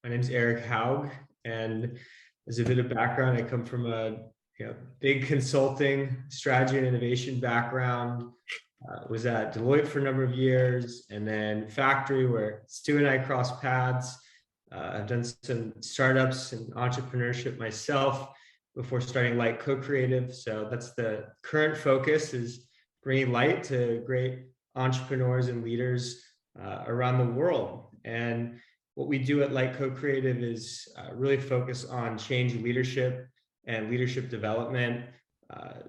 My name's Erik Haug, and as a bit of background, I come from a big consulting, strategy and innovation background. Was at Deloitte for a number of years, and then Factory, where Stu and I crossed paths. I've done some startups and entrepreneurship myself before starting Light Co-Creative. So that's the current focus, is bringing light to great entrepreneurs and leaders around the world. And what we do at Light Co-Creative is really focus on change leadership and leadership development,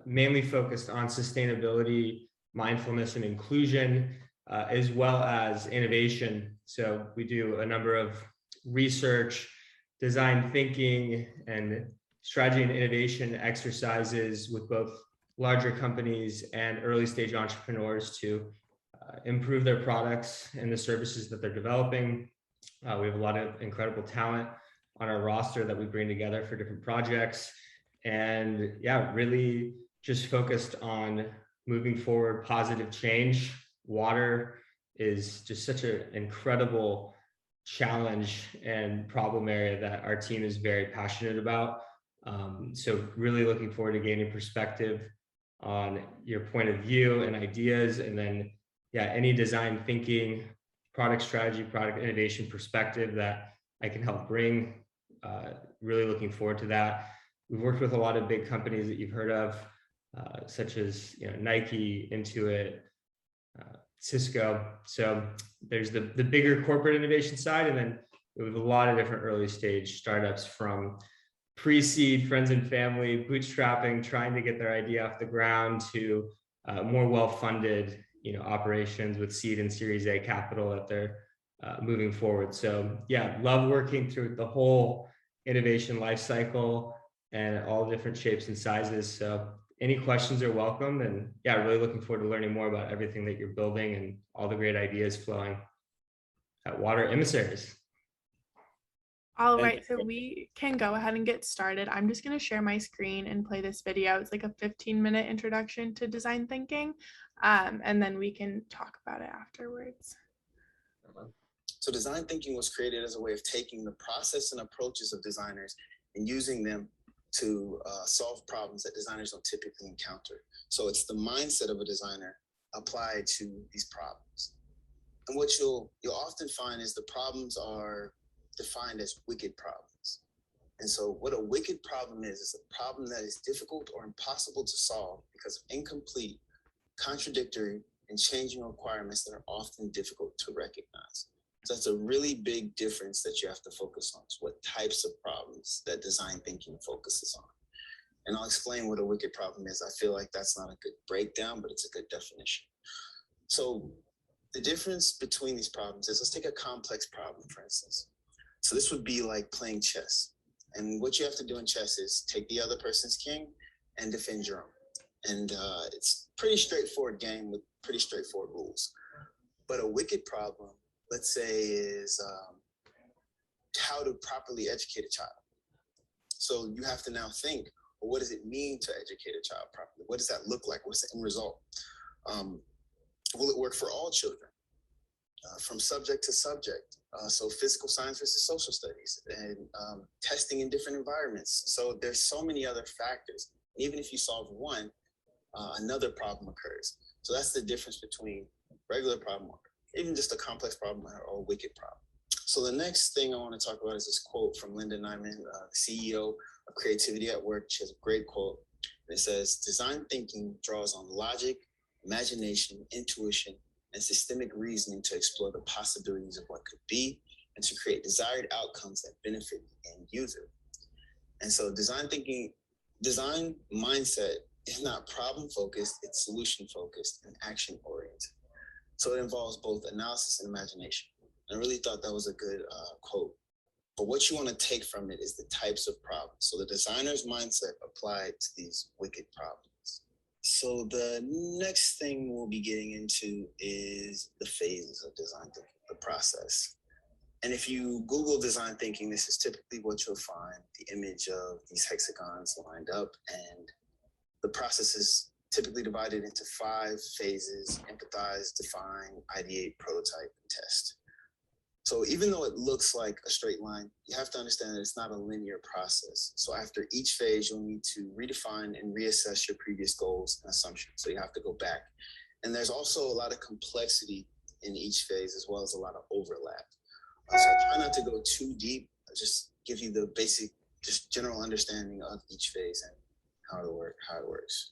mainly focused on sustainability, mindfulness, and inclusion, as well as innovation. So we do a number of research, design thinking, and strategy and innovation exercises with both larger companies and early stage entrepreneurs to improve their products and the services that they're developing. We have a lot of incredible talent on our roster that we bring together for different projects. And yeah, really just focused on moving forward positive change. Water is just such an incredible challenge and problem area that our team is very passionate about. So really looking forward to gaining perspective on your point of view and ideas, and then any design thinking, product strategy, product innovation perspective that I can help bring. Really looking forward to that. We've worked with a lot of big companies that you've heard of, such as Nike, Intuit, Cisco. So there's the bigger corporate innovation side, and then we have a lot of different early stage startups, from pre-seed, friends and family, bootstrapping, trying to get their idea off the ground, to more well-funded operations with seed and Series A capital that they're moving forward. So yeah, love working through the whole innovation life cycle and all different shapes and sizes. So any questions are welcome, and yeah, really looking forward to learning more about everything that you're building and all the great ideas flowing at Water Emissaries. All right, so we can go ahead and get started. I'm just going to share my screen and play this video. It's like a 15-minute introduction to design thinking, and then we can talk about it afterwards. So design thinking was created as a way of taking the process and approaches of designers and using them to solve problems that designers don't typically encounter. So it's the mindset of a designer applied to these problems. And what you'll often find is the problems are defined as wicked problems. And so what a wicked problem is a problem that is difficult or impossible to solve because of incomplete, contradictory, and changing requirements that are often difficult to recognize. So that's a really big difference that you have to focus on, is what types of problems that design thinking focuses on. And I'll explain what a wicked problem is. I feel like that's not a good breakdown, but it's a good definition. So the difference between these problems is, let's take a complex problem, for instance. So this would be like playing chess. And what you have to do in chess is take the other person's king and defend your own. And it's a pretty straightforward game with pretty straightforward rules. But a wicked problem, let's say, is how to properly educate a child. So you have to now think, well, what does it mean to educate a child properly? What does that look like? What's the end result? Will it work for all children? From subject to subject. So physical science versus social studies, and testing in different environments. So there's so many other factors. Even if you solve one, another problem occurs. So that's the difference between regular problem, or even just a complex problem, or a wicked problem. So the next thing I want to talk about is this quote from Linda Nyman, the CEO of Creativity at Work. She has a great quote. And it says, "Design thinking draws on logic, imagination, intuition, and systemic reasoning to explore the possibilities of what could be and to create desired outcomes that benefit the end user." And so design thinking, design mindset is not problem focused, it's solution focused and action oriented. So it involves both analysis and imagination. I really thought that was a good quote. But what you want to take from it is the types of problems. So the designer's mindset applied to these wicked problems. So the next thing we'll be getting into is the phases of design thinking, the process. And if you Google design thinking, this is typically what you'll find, the image of these hexagons lined up. And the process is typically divided into 5 phases: empathize, define, ideate, prototype, and test. So even though it looks like a straight line, you have to understand that it's not a linear process. So after each phase, you'll need to redefine and reassess your previous goals and assumptions. So you have to go back. And there's also a lot of complexity in each phase, as well as a lot of overlap. So I try not to go too deep, just give you the basic, just general understanding of each phase and how it works.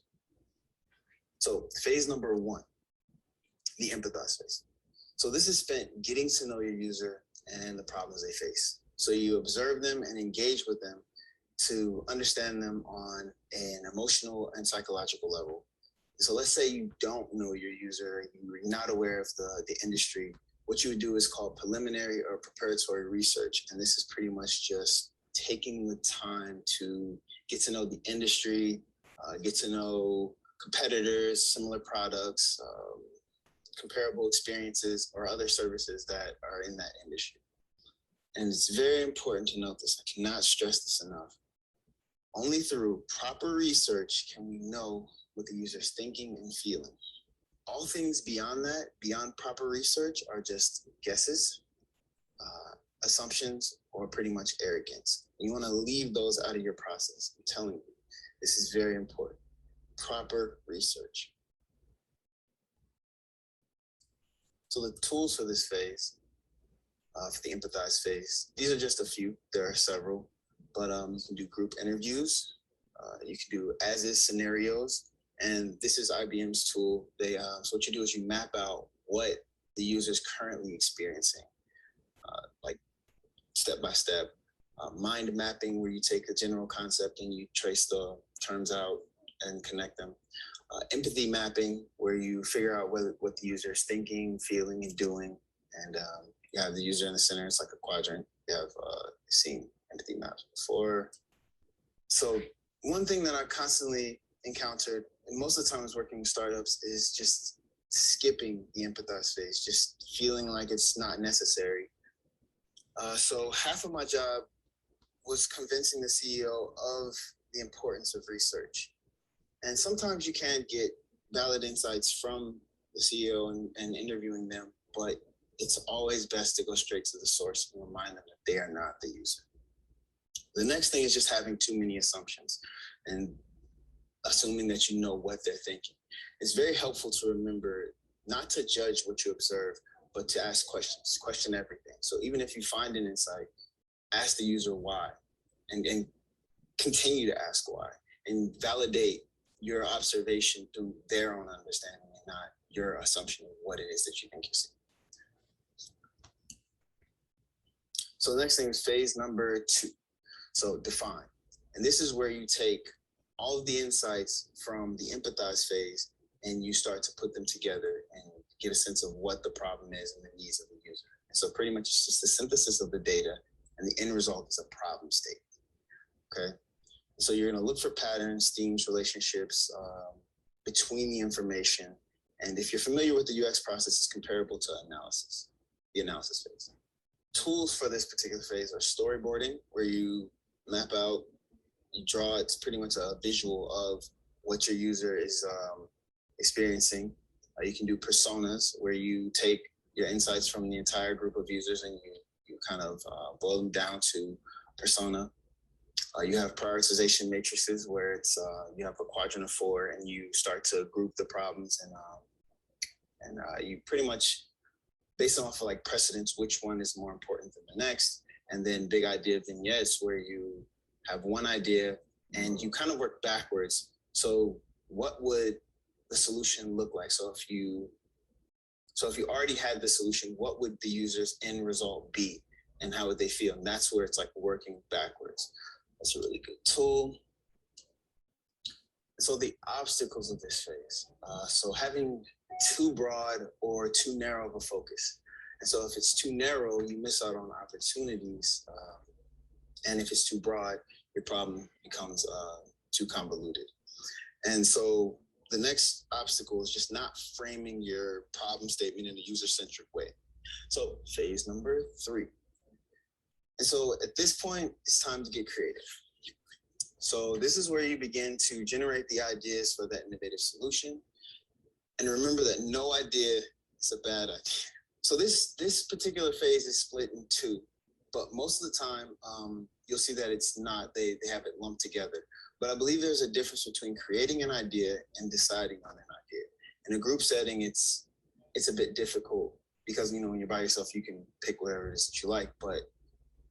So phase number 1, the empathize phase. So this is spent getting to know your user and the problems they face. So you observe them and engage with them to understand them on an emotional and psychological level. So let's say you don't know your user, you're not aware of the industry. What you would do is called preliminary or preparatory research. And this is pretty much just taking the time to get to know the industry, get to know competitors, similar products, comparable experiences, or other services that are in that industry. And it's very important to note this. I cannot stress this enough. Only through proper research can we know what the user is thinking and feeling. All things beyond that, beyond proper research, are just guesses, assumptions, or pretty much arrogance. You want to leave those out of your process. I'm telling you, this is very important. Proper research. So the tools for this phase, for the empathize phase, these are just a few. There are several, but you can do group interviews. You can do as-is scenarios, and this is IBM's tool. So what you do is you map out what the user is currently experiencing, like step by step. Mind mapping, where you take a general concept and you trace the terms out and connect them. Empathy mapping, where you figure out what the user is thinking, feeling, and doing. And you have the user in the center. It's like a quadrant. You have seen empathy maps before. So one thing that I constantly encountered, and most of the times working with startups, is just skipping the empathize phase, just feeling like it's not necessary. So half of my job was convincing the CEO of the importance of research. And sometimes you can get valid insights from the CEO and interviewing them, but it's always best to go straight to the source and remind them that they are not the user. The next thing is just having too many assumptions and assuming that you know what they're thinking. It's very helpful to remember not to judge what you observe, but to ask questions, question everything. So even if you find an insight, ask the user why, and continue to ask why, and validate your observation through their own understanding and not your assumption of what it is that you think you see. So the next thing is phase number 2. So define. And this is where you take all of the insights from the empathize phase and you start to put them together and get a sense of what the problem is and the needs of the user. And so pretty much it's just a synthesis of the data, and the end result is a problem statement. Okay. So you're going to look for patterns, themes, relationships between the information. And if you're familiar with the UX process, it's comparable to analysis, the analysis phase. Tools for this particular phase are storyboarding, where you map out, you draw, it's pretty much a visual of what your user is experiencing. You can do personas, where you take your insights from the entire group of users and you kind of boil them down to persona. You have prioritization matrices, where it's you have a quadrant of 4 and you start to group the problems and you pretty much based off of like precedence, which one is more important than the next. And then big idea vignettes, where you have one idea and you kind of work backwards. So what would the solution look like? So if you already had the solution, what would the user's end result be and how would they feel? And that's where it's like working backwards. That's a really good tool. So the obstacles of this phase. So having too broad or too narrow of a focus. And so if it's too narrow, you miss out on opportunities. And if it's too broad, your problem becomes too convoluted. And so the next obstacle is just not framing your problem statement in a user-centric way. So phase number 3. And so at this point, it's time to get creative. So this is where you begin to generate the ideas for that innovative solution. And remember that no idea is a bad idea. So this particular phase is split in two, but most of the time you'll see that it's not, they have it lumped together. But I believe there's a difference between creating an idea and deciding on an idea. In a group setting, it's a bit difficult because, you know, when you're by yourself, you can pick whatever it is that you like, but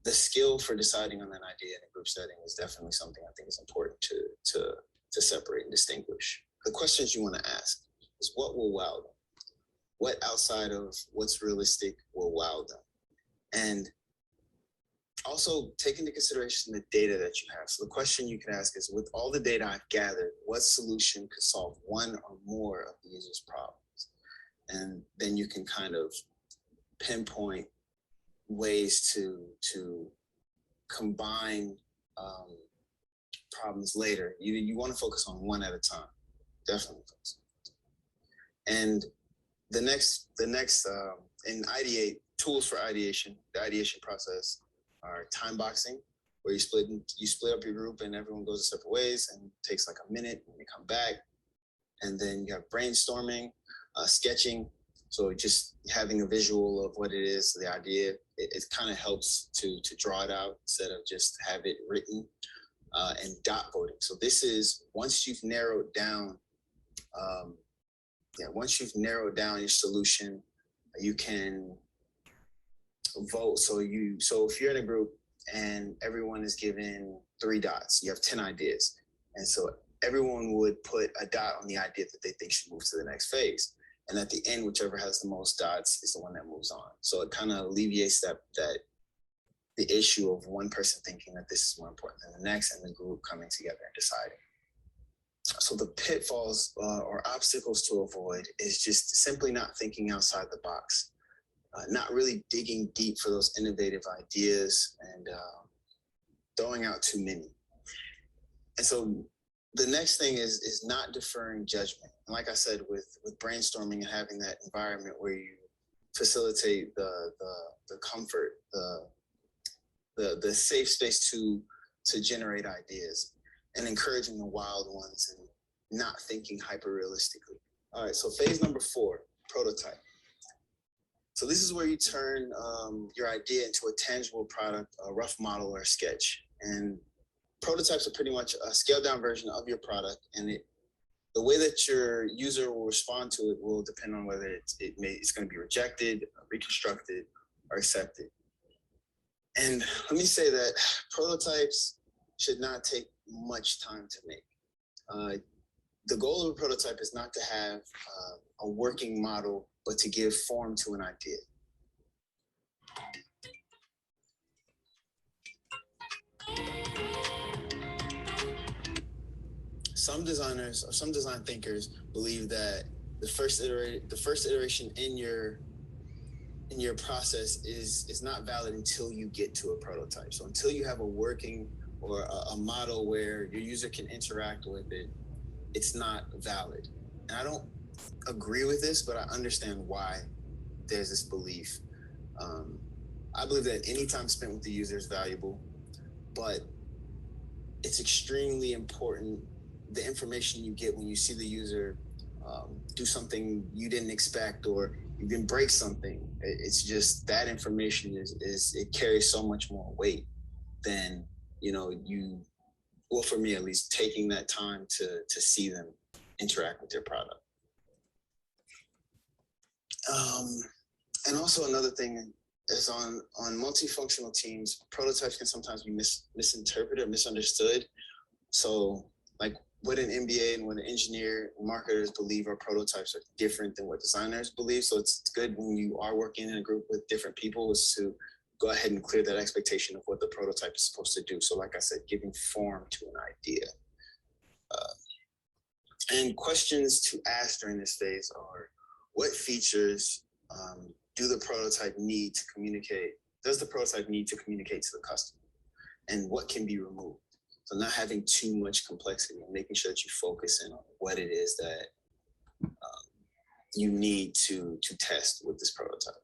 the skill for deciding on an idea in a group setting is definitely something I think is important to separate and distinguish. The questions you want to ask is, what will wow them? What outside of what's realistic will wow them? And also take into consideration the data that you have. So the question you can ask is, with all the data I've gathered, what solution could solve one or more of the user's problems? And then you can kind of pinpoint ways to combine problems later. You want to focus on one at a time, definitely. And the next in ideate, tools for ideation, the ideation process are time boxing, where you split up your group and everyone goes separate ways and it takes like a minute and they come back. And then you have brainstorming, sketching. So just having a visual of what it is, the idea, it kind of helps to draw it out instead of just have it written, and dot voting. So this is once you've narrowed down, once you've narrowed down your solution, you can vote. So if you're in a group and everyone is given 3 dots, you have 10 ideas. And so everyone would put a dot on the idea that they think should move to the next phase. And at the end, whichever has the most dots is the one that moves on. So it kind of alleviates that the issue of one person thinking that this is more important than the next and the group coming together and deciding. So the pitfalls or obstacles to avoid is just simply not thinking outside the box, not really digging deep for those innovative ideas, and throwing out too many. And so the next thing is not deferring judgment. And like I said, with brainstorming and having that environment where you facilitate the comfort, the safe space to generate ideas, and encouraging the wild ones and not thinking hyper realistically. All right, so phase number 4, prototype. So this is where you turn your idea into a tangible product, a rough model or a sketch. And prototypes are pretty much a scaled down version of your product, and the way that your user will respond to it will depend on whether it's going to be rejected, reconstructed, or accepted. And let me say that prototypes should not take much time to make. The goal of a prototype is not to have a working model, but to give form to an idea. Some designers or some design thinkers believe that the first iteration in your process is not valid until you get to a prototype. So until you have a working or a model where your user can interact with it, it's not valid. And I don't agree with this, but I understand why there's this belief. I believe that any time spent with the user is valuable, but it's extremely important, the information you get when you see the user do something you didn't expect, or you didn't break something. It's just that information it carries so much more weight than, well, for me at least, taking that time to see them interact with your product. And also another thing is on multifunctional teams, prototypes can sometimes be misinterpreted or misunderstood. So like what an MBA and what an engineer and marketers believe our prototypes are different than what designers believe. So it's good when you are working in a group with different people is to go ahead and clear that expectation of what the prototype is supposed to do. So like I said, giving form to an idea. And questions to ask during this phase are, what features does the prototype need to communicate to the customer? And what can be removed? So not having too much complexity and making sure that you focus in on what it is that you need to test with this prototype.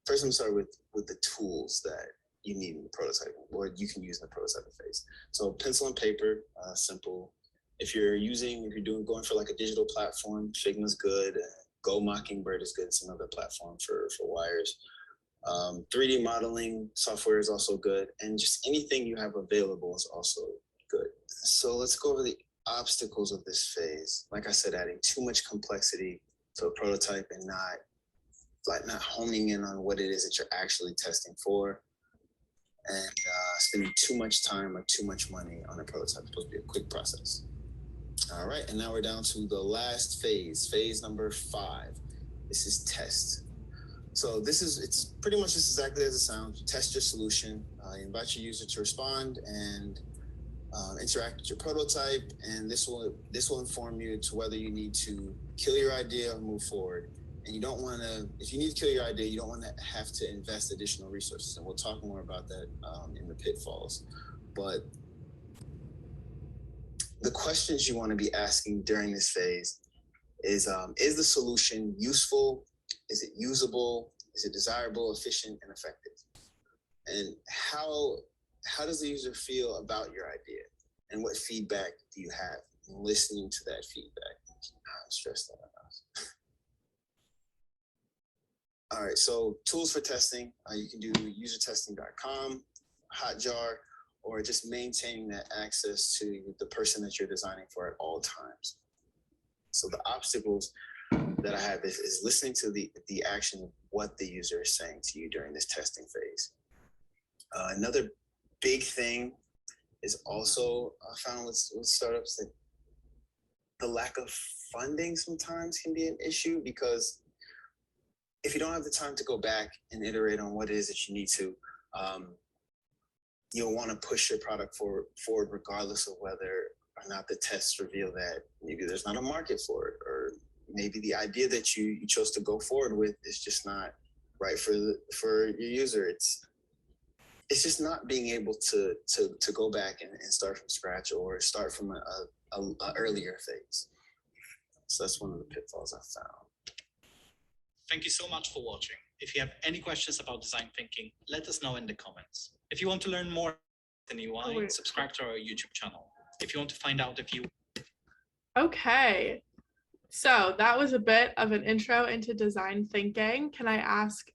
First, I'm sorry with the tools that you need in the prototype, or you can use in the prototype phase. So pencil and paper, simple. If you're going for like a digital platform, Figma's good. Go Mockingbird is good. It's another platform for wires. 3D modeling software is also good. And just anything you have available is also good. So let's go over the obstacles of this phase. Like I said, adding too much complexity to a prototype and not honing in on what it is that you're actually testing for, and spending too much time or too much money on a prototype. It's supposed to be a quick process. All right, and now we're down to the last phase, phase number 5. This is test. So it's pretty much just exactly as it sounds. You test your solution, you invite your user to respond and interact with your prototype, and this will inform you to whether you need to kill your idea or move forward. And you don't want to, if you need to kill your idea, you don't want to have to invest additional resources. And we'll talk more about that in the pitfalls. But the questions you want to be asking during this phase is the solution useful? Is it usable? Is it desirable, efficient, and effective? And how does the user feel about your idea? And what feedback do you have? And listening to that feedback. I'm stressed out. All right, so tools for testing. You can do usertesting.com, Hotjar, or just maintaining that access to the person that you're designing for at all times. So the obstacles that I have is listening to the action of what the user is saying to you during this testing phase. Another big thing is also I found with startups that the lack of funding sometimes can be an issue, because if you don't have the time to go back and iterate on what it is that you need to, you'll want to push your product forward regardless of whether or not the tests reveal that maybe there's not a market for it, or maybe the idea that you chose to go forward with is just not right for your user. It's just not being able to go back and start from scratch or start from a earlier phase. So that's one of the pitfalls I found. Thank you so much for watching. If you have any questions about design thinking, let us know in the comments. If you want to learn more than UI, subscribe to our YouTube channel. If you want to find out if you... Okay, so that was a bit of an intro into design thinking. Can I ask,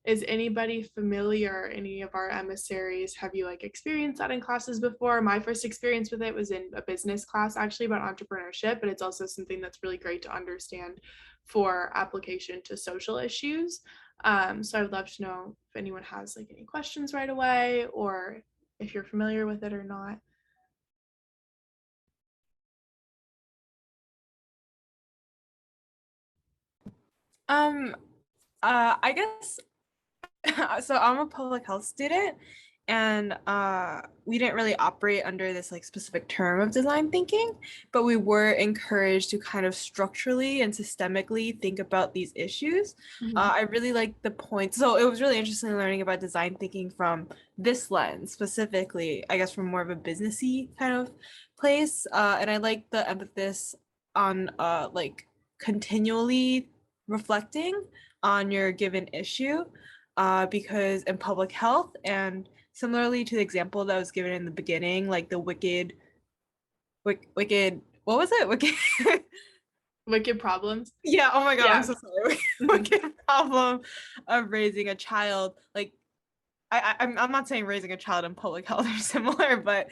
is anybody familiar, any of our emissaries, have you experienced that in classes before? My first experience with it was in a business class actually about entrepreneurship, but it's also something that's really great to understand for application to social issues. So I'd love to know if anyone has any questions right away, or if you're familiar with it or not. I guess so. I'm a public health student, and we didn't really operate under this specific term of design thinking, but we were encouraged to kind of structurally and systemically think about these issues. Mm-hmm. I really like the point. So it was really interesting learning about design thinking from this lens, specifically, I guess, from more of a businessy kind of place. And I like the emphasis on continually reflecting on your given issue, because in public health, and similarly to the example that was given in the beginning, the wicked, what was it? Wicked problems. Yeah. Oh my God. Yeah. I'm so sorry. Wicked problem of raising a child. I'm not saying raising a child in public health are similar, but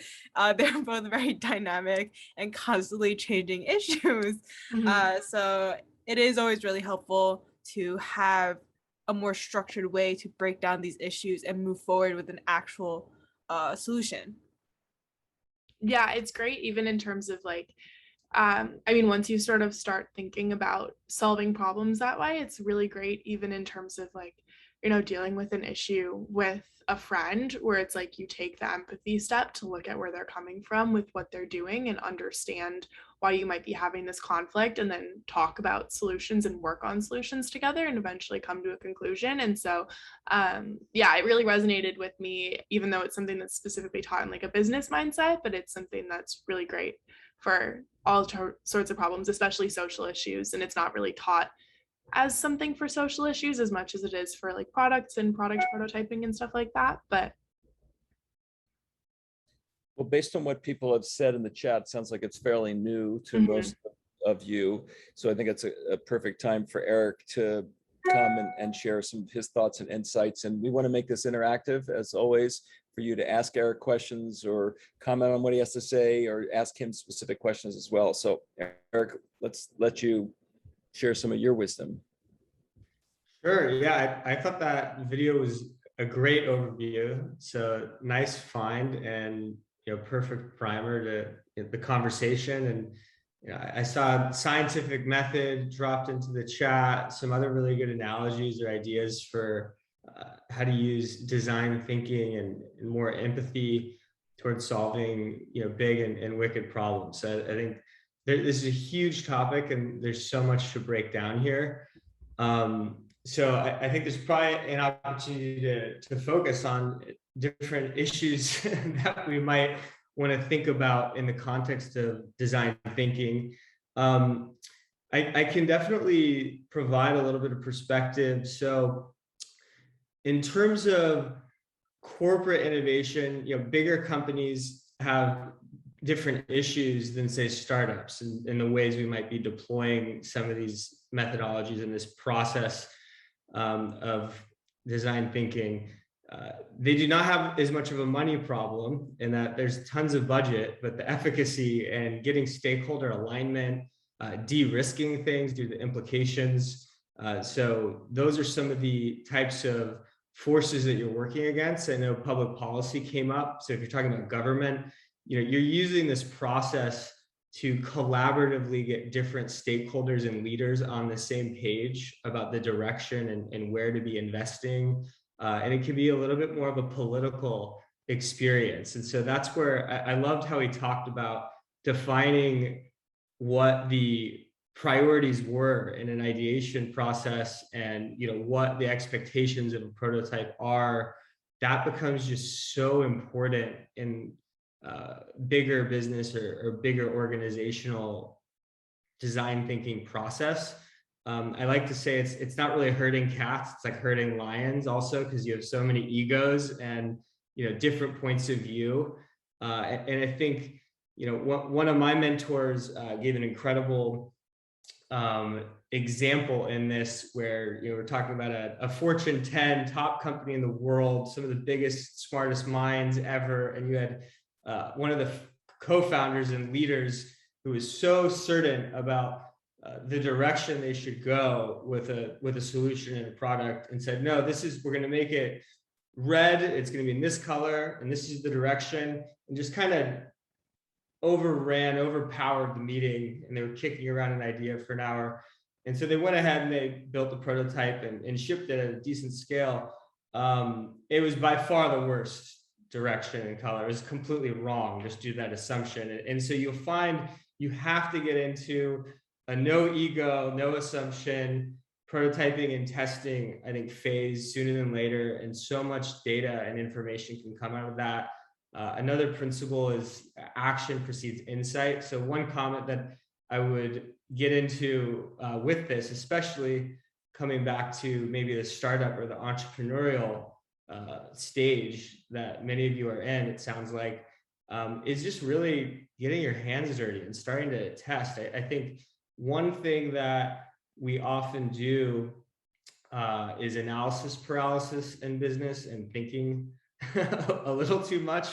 they're both very dynamic and constantly changing issues. Mm-hmm. So it is always really helpful to have a more structured way to break down these issues and move forward with an actual solution. Yeah, it's great even in terms of once you sort of start thinking about solving problems that way, it's really great even in terms of dealing with an issue with a friend, where it's you take the empathy step to look at where they're coming from with what they're doing and understand why you might be having this conflict, and then talk about solutions and work on solutions together and eventually come to a conclusion. And so it really resonated with me, even though it's something that's specifically taught in a business mindset, but it's something that's really great for all sorts of problems, especially social issues. And it's not really taught as something for social issues as much as it is for products and product prototyping and stuff like that. But well, based on what people have said in the chat, sounds like it's fairly new to Mm-hmm. most of you. So I think it's a perfect time for Erik to come and share some of his thoughts and insights. And we want to make this interactive, as always, for you to ask Erik questions or comment on what he has to say, or ask him specific questions as well. So Erik, let's let you share some of your wisdom. Sure. Yeah, I thought that video was a great overview. So nice find, and perfect primer to the conversation. And I saw scientific method dropped into the chat, some other really good analogies or ideas for how to use design thinking and more empathy towards solving big and wicked problems. So I think this is a huge topic, and there's so much to break down here. So I think there's probably an opportunity to focus on different issues that we might want to think about in the context of design thinking. I can definitely provide a little bit of perspective. So in terms of corporate innovation, bigger companies have different issues than, say, startups, in the ways we might be deploying some of these methodologies in this process of design thinking. They do not have as much of a money problem, in that there's tons of budget, but the efficacy and getting stakeholder alignment, de-risking things due to implications. So those are some of the types of forces that you're working against. I know public policy came up. So if you're talking about government, you're using this process to collaboratively get different stakeholders and leaders on the same page about the direction and where to be investing. And it can be a little bit more of a political experience. And so that's where I loved how he talked about defining what the priorities were in an ideation process, and what the expectations of a prototype are. That becomes just so important in bigger business or bigger organizational design thinking process. I like to say it's not really herding cats, it's like herding lions also, because you have so many egos and different points of view. And I think one of my mentors gave an incredible example in this, where we're talking about a Fortune 10 top company in the world, some of the biggest, smartest minds ever, and you had one of the co-founders and leaders who was so certain about the direction they should go with a solution and a product, and said, no, we're going to make it red, it's going to be in this color, and this is the direction, and just kind of overpowered the meeting, and they were kicking around an idea for an hour. And so they went ahead and they built the prototype and shipped it at a decent scale. It was by far the worst direction and color. It was completely wrong, just do that assumption. And so you'll find you have to get into a no ego, no assumption, prototyping and testing, I think, phase sooner than later. And so much data and information can come out of that. Another principle is action precedes insight. So one comment that I would get into with this, especially coming back to maybe the startup or the entrepreneurial stage that many of you are in, it sounds like, is just really getting your hands dirty and starting to test. I think one thing that we often do is analysis paralysis in business and thinking a little too much.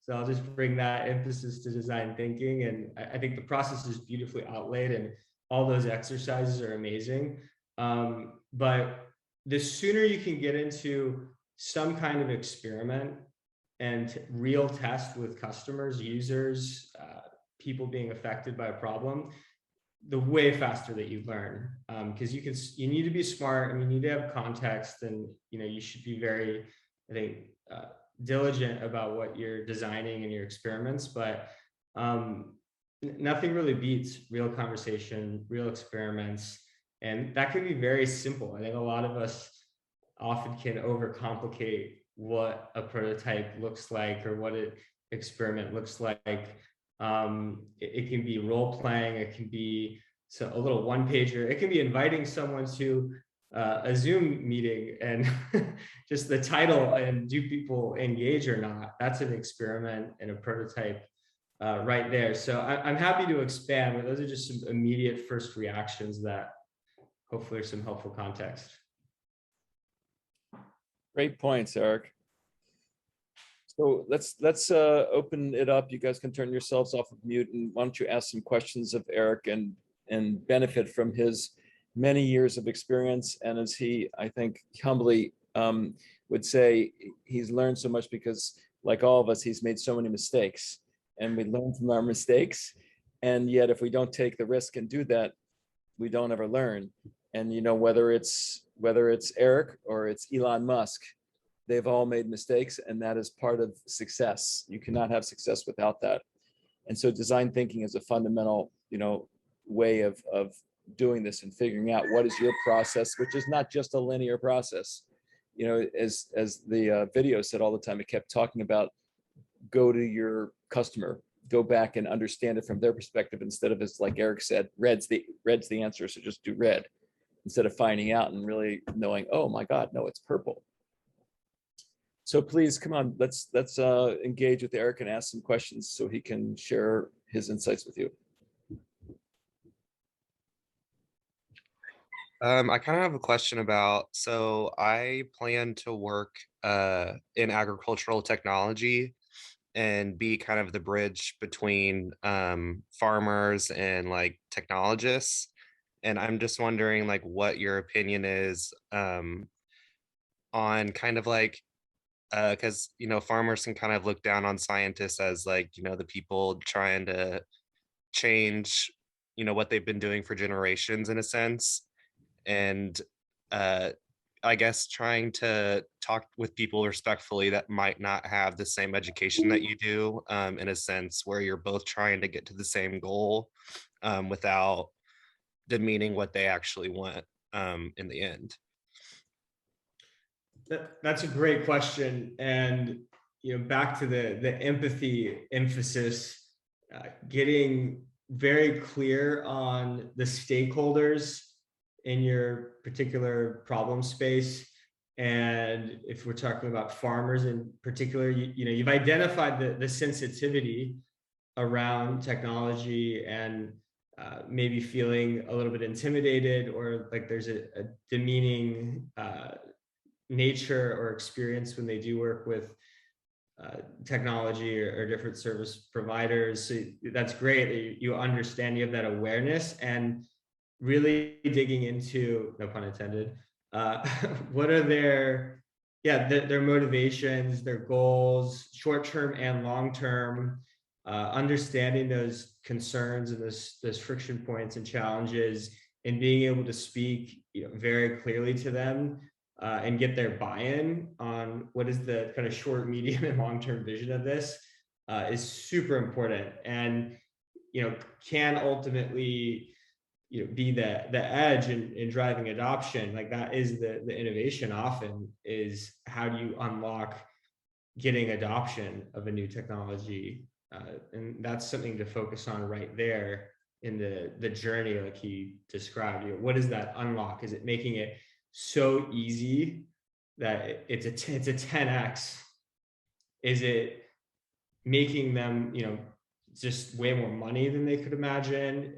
So I'll just bring that emphasis to design thinking. And I think the process is beautifully outlaid, and all those exercises are amazing. But the sooner you can get into some kind of experiment and real test with customers, users, people being affected by a problem, the way faster that you learn. Because you need to be smart. I mean, you need to have context, and you should be very, I think, diligent about what you're designing and your experiments. But nothing really beats real conversation, real experiments, and that can be very simple. I think a lot of us often can overcomplicate what a prototype looks like or what an experiment looks like. It can be role playing, it can be a little one pager, it can be inviting someone to a Zoom meeting and just the title and do people engage or not. That's an experiment and a prototype right there. So I'm happy to expand, but those are just some immediate first reactions that hopefully are some helpful context. Great points, Eric. So let's open it up. You guys can turn yourselves off of mute, and why don't you ask some questions of Eric and benefit from his many years of experience. And as he, I think, humbly would say, he's learned so much because, like all of us, he's made so many mistakes, and we learn from our mistakes. And yet, if we don't take the risk and do that, we don't ever learn. And you know, whether it's Eric or it's Elon Musk, they've all made mistakes, and that is part of success. You cannot have success without that. And so design thinking is a fundamental, you know, way of doing this and figuring out what is your process, which is not just a linear process. You know, as the video said all the time, it kept talking about go to your customer, go back and understand it from their perspective, instead of, as like Eric said, red's the answer, so just do red, instead of finding out and really knowing, oh my God, no, it's purple. So please, come on, let's engage with Eric and ask some questions so he can share his insights with you. I kind of have a question about, so I plan to work in agricultural technology and be kind of the bridge between farmers and like technologists. And I'm just wondering like what your opinion is on kind of like, because you know, farmers can kind of look down on scientists as like, you know, the people trying to change, you know, what they've been doing for generations in a sense. And I guess trying to talk with people respectfully that might not have the same education that you do, in a sense where you're both trying to get to the same goal, without demeaning what they actually want in the end. That's a great question. And, you know, back to the empathy emphasis, getting very clear on the stakeholders in your particular problem space. And if we're talking about farmers in particular, you know, you've identified the sensitivity around technology and maybe feeling a little bit intimidated, or like there's a demeaning nature or experience when they do work with technology or different service providers. So that's great that you understand, you have that awareness, and really digging into, no pun intended, what are their motivations, their goals, short-term and long-term, understanding those concerns and those friction points and challenges, and being able to speak, you know, very clearly to them, and get their buy-in on what is the kind of short, medium, and long-term vision of this, is super important, and, you know, can ultimately, you know, be the edge in driving adoption. Like that is the innovation often, is how do you unlock getting adoption of a new technology, and that's something to focus on right there in the journey, like he described. You know, what is that unlock? Is it making it so easy that it's a 10x? Is it making them, you know, just way more money than they could imagine?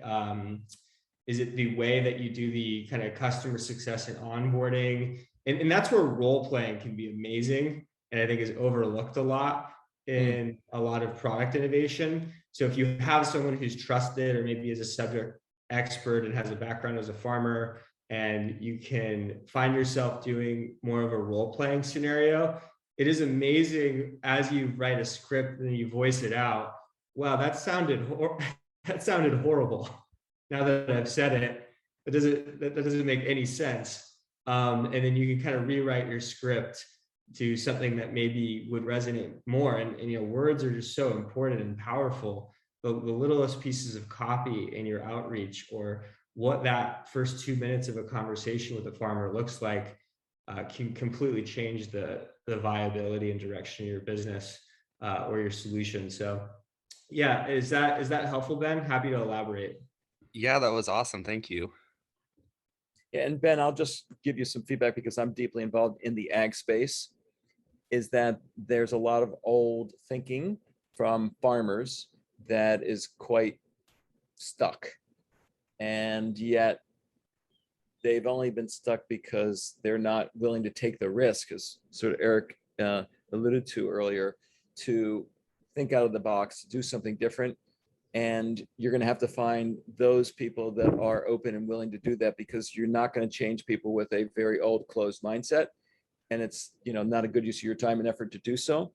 Is it the way that you do the kind of customer success and onboarding? And that's where role playing can be amazing, and I think is overlooked a lot in a lot of product innovation. So if you have someone who's trusted, or maybe is a subject expert and has a background as a farmer, and you can find yourself doing more of a role playing scenario, it is amazing as you write a script and you voice it out. Wow, that sounded horrible. Now that I've said it, that doesn't make any sense. And then you can kind of rewrite your script to something that maybe would resonate more. And you know, words are just so important and powerful. The littlest pieces of copy in your outreach, or what that first 2 minutes of a conversation with a farmer looks like, can completely change the viability and direction of your business, or your solution. So yeah, is that helpful, Ben? Happy to elaborate. Yeah, that was awesome. Thank you. Yeah, and Ben, I'll just give you some feedback because I'm deeply involved in the ag space, is that there's a lot of old thinking from farmers that is quite stuck. And yet they've only been stuck because they're not willing to take the risk, as sort of Erik alluded to earlier, to think out of the box, do something different. And you're going to have to find those people that are open and willing to do that, because you're not going to change people with a very old, closed mindset. And it's, you know, not a good use of your time and effort to do so.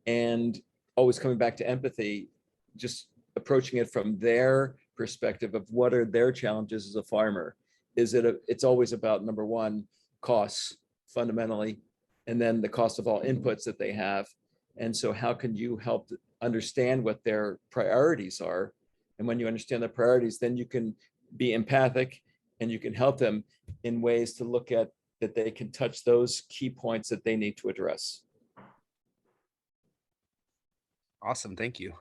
And always coming back to empathy, just approaching it from their perspective of what are their challenges as a farmer. It's always about, number one, costs fundamentally, and then the cost of all inputs that they have. And so how can you help understand what their priorities are? And when you understand their priorities, then you can be empathic and you can help them in ways to look at that they can touch those key points that they need to address. Awesome, thank you.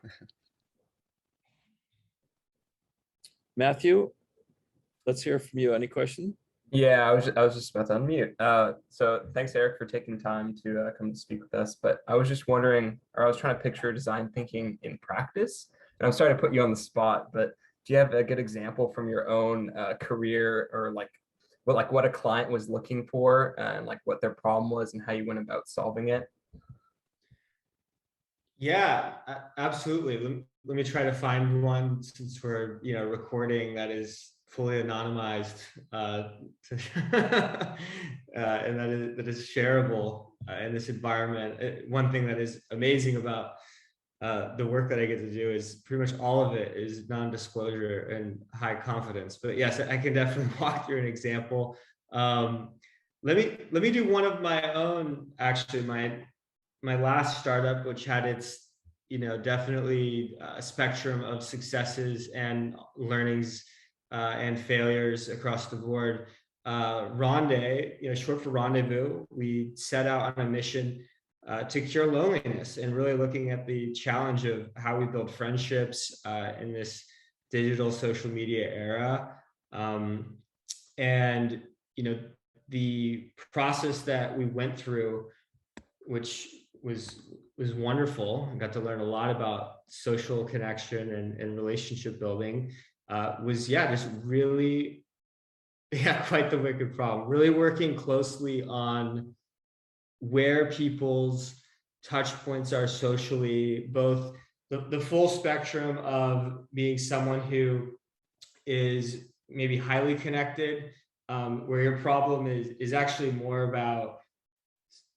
Matthew, let's hear from you. Any question? Yeah, I was just about to unmute. So thanks, Erik, for taking time to come to speak with us. But I was just wondering, or I was trying to picture design thinking in practice. And I'm sorry to put you on the spot, but do you have a good example from your own career, or like what a client was looking for and like what their problem was and how you went about solving it? Yeah, absolutely. Let me try to find one, since we're recording, that is fully anonymized, and that is shareable in this environment. One thing that is amazing about the work that I get to do is pretty much all of it is non-disclosure and high confidence. But yes, I can definitely walk through an example. Let me do one of my own. Actually, my last startup, which had its definitely a spectrum of successes and learnings and failures across the board. Ronde, short for rendezvous, we set out on a mission to cure loneliness, and really looking at the challenge of how we build friendships in this digital social media era. And the process that we went through, which was wonderful. I got to learn a lot about social connection and relationship building. Was just really quite the wicked problem. Really working closely on where people's touch points are socially, both the full spectrum of being someone who is maybe highly connected, where your problem is actually more about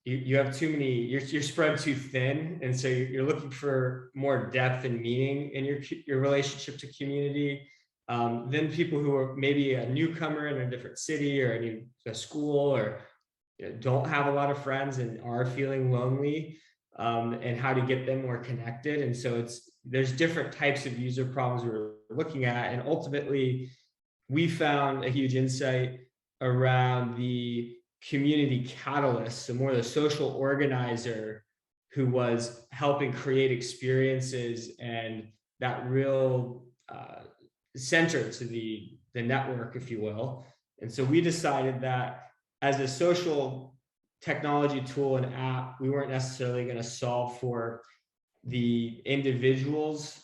you have too many, you're spread too thin, and so you're looking for more depth and meaning in your relationship to community. Then people who are maybe a newcomer in a different city or a school, or don't have a lot of friends and are feeling lonely, and how to get them more connected. And so there's different types of user problems we're looking at, and ultimately we found a huge insight around the community catalyst, so more the social organizer who was helping create experiences and that real center to the network, if you will. And so we decided that as a social technology tool and app, we weren't necessarily going to solve for the individuals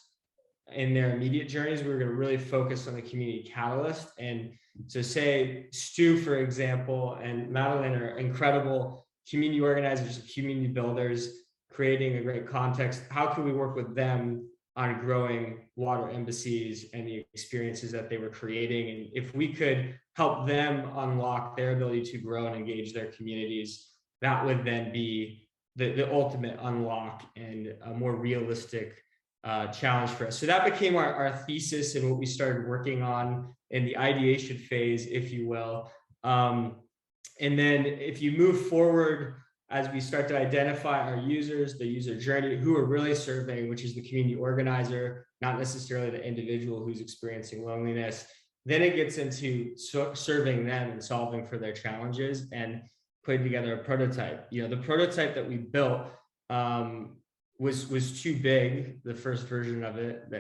in their immediate journeys. We were going to really focus on the community catalyst. And so say Stu, for example, and Madeline are incredible community organizers, community builders, creating a great context. How can we work with them on growing water embassies and the experiences that they were creating? And if we could help them unlock their ability to grow and engage their communities, that would then be the ultimate unlock and a more realistic challenge for us. So that became our thesis and what we started working on in the ideation phase, if you will. And then if you move forward, as we start to identify our users, the user journey, who we're really serving, which is the community organizer, not necessarily the individual who's experiencing loneliness, then it gets into serving them and solving for their challenges and putting together a prototype. The prototype that we built was too big, the first version of it,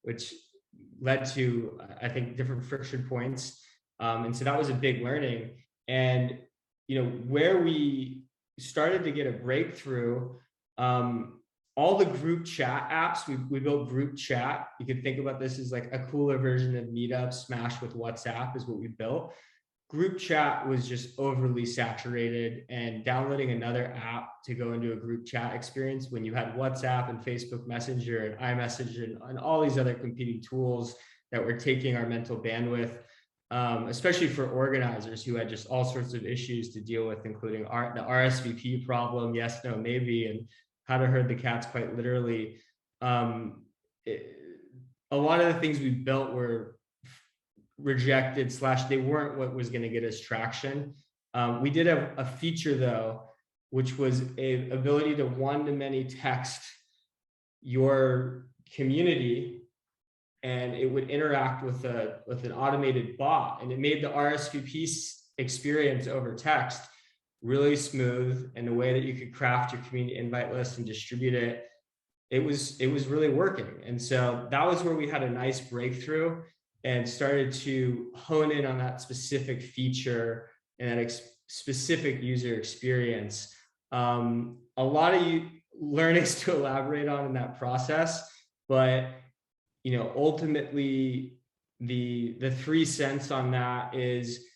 which led to, I think, different friction points. And so that was a big learning. And where we started to get a breakthrough all the group chat apps, we built group chat. You can think about this as like a cooler version of Meetup smashed with WhatsApp is what we built. Group chat was just overly saturated, and downloading another app to go into a group chat experience when you had WhatsApp and Facebook Messenger and iMessage and all these other competing tools that were taking our mental bandwidth, especially for organizers who had just all sorts of issues to deal with, including the RSVP problem, yes, no, maybe, and how to herd the cats quite literally. A lot of the things we built were rejected / they weren't what was going to get us traction. We did have a feature though, which was a ability to one-to-many text your community, and it would interact with an automated bot, and it made the RSVP experience over text really smooth, in a way that you could craft your community invite list and distribute it. It was really working. And so that was where we had a nice breakthrough and started to hone in on that specific feature and that specific user experience. A lot of learnings to elaborate on in that process, but ultimately the 3 cents on that is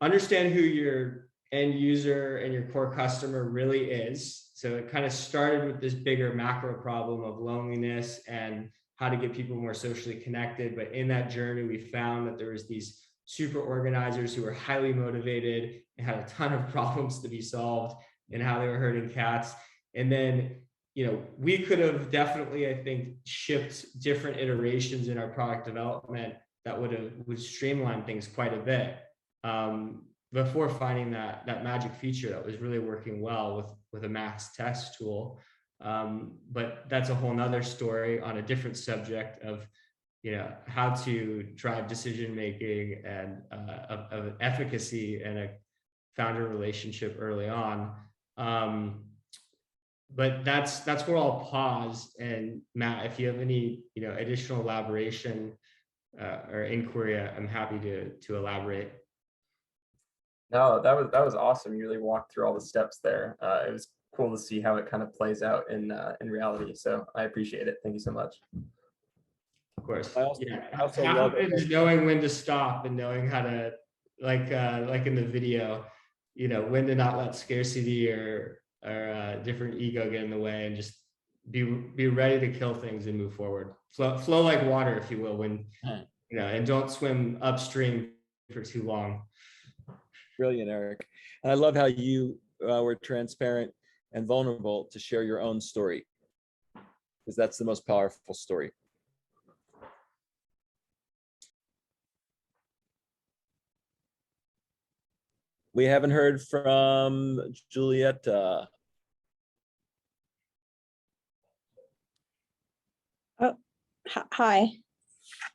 understand who your end user and your core customer really is. So it kind of started with this bigger macro problem of loneliness and how to get people more socially connected. But in that journey, we found that there was these super organizers who were highly motivated and had a ton of problems to be solved and how they were herding cats. And then, we could have definitely, I think, shipped different iterations in our product development that would streamline things quite a bit, before finding that magic feature that was really working well with a mass test tool. But that's a whole nother story on a different subject of how to drive decision making and of efficacy and a founder relationship early on. But that's where I'll pause. And Matt, if you have any additional elaboration or inquiry, I'm happy to elaborate. No, that was awesome. You really walked through all the steps there. It was cool to see how it kind of plays out in reality. So I appreciate it. Thank you so much. Of course. I also Half love of it is knowing when to stop and knowing how to, like in the video, when to not let scarcity or different ego get in the way, and just be ready to kill things and move forward. Flow like water, if you will, and don't swim upstream for too long. Brilliant, Erik. And I love how you were transparent and vulnerable to share your own story, because that's the most powerful story. We haven't heard from Julieta. Oh, hi.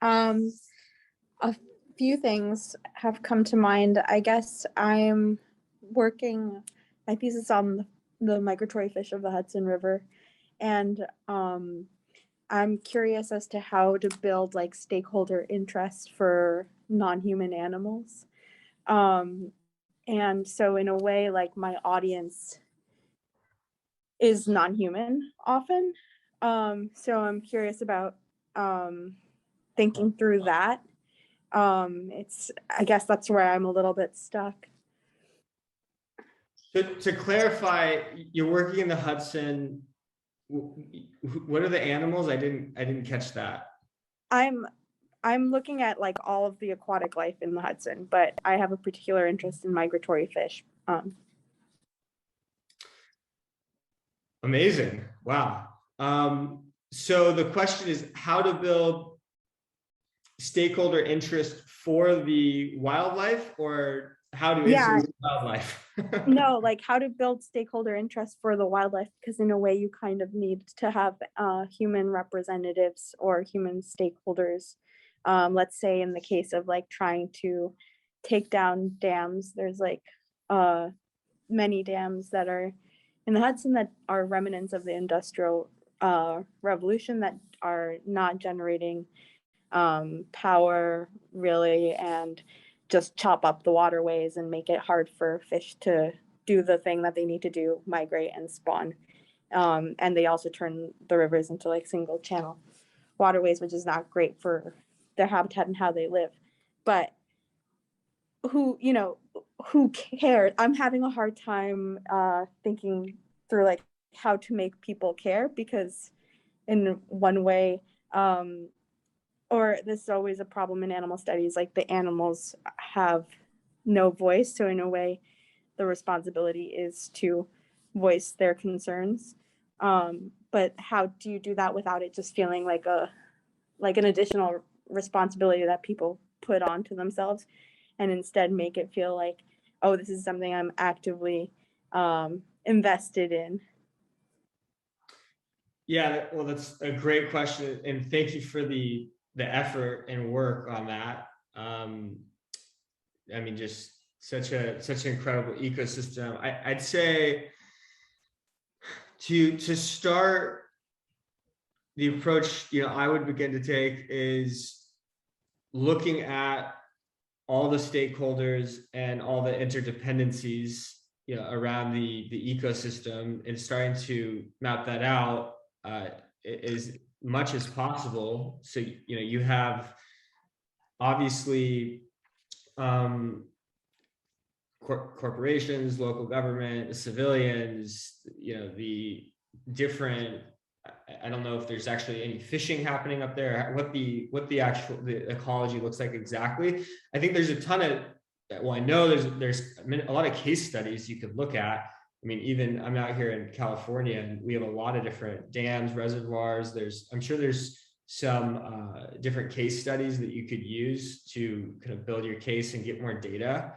A few things have come to mind. I guess I'm working my thesis on the migratory fish of the Hudson River, and I'm curious as to how to build like stakeholder interest for non-human animals. And so in a way, like my audience is non-human often. So I'm curious about thinking through that. I guess that's where I'm a little bit stuck. To clarify, you're working in the Hudson. What are the animals? I didn't catch that. I'm looking at like all of the aquatic life in the Hudson, but I have a particular interest in migratory fish. Amazing. Wow. So the question is how to build stakeholder interest for the wildlife, or how to influence wildlife? No, like how to build stakeholder interest for the wildlife, because in a way you kind of need to have human representatives or human stakeholders. Let's say in the case of like trying to take down dams, there's like many dams that are in the Hudson that are remnants of the Industrial Revolution that are not generating power really, and just chop up the waterways and make it hard for fish to do the thing that they need to do, migrate and spawn. And they also turn the rivers into like single channel waterways, which is not great for their habitat and how they live. But who cares? I'm having a hard time thinking through like how to make people care, because in one way, or this is always a problem in animal studies, like the animals have no voice. So in a way, the responsibility is to voice their concerns. But how do you do that without it just feeling like an additional responsibility that people put onto themselves, and instead make it feel like, oh, this is something I'm actively invested in? Yeah, well, that's a great question, and thank you for the effort and work on that. I mean, just such an incredible ecosystem. I'd say to start, the approach I would begin to take is looking at all the stakeholders and all the interdependencies around the ecosystem, and starting to map that out as much as possible. So you have obviously corporations, local government, civilians, the different, I don't know if there's actually any fishing happening up there, what the ecology looks like exactly. I think there's a ton of, well, I know there's a lot of case studies you could look at. I mean, even I'm out here in California, and we have a lot of different dams, reservoirs. I'm sure there's some different case studies that you could use to kind of build your case and get more data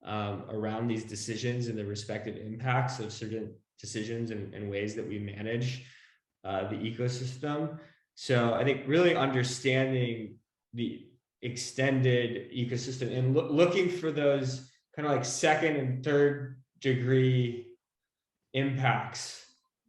around these decisions and the respective impacts of certain decisions and ways that we manage the ecosystem. So I think really understanding the extended ecosystem and looking for those kind of like second and third degree impacts,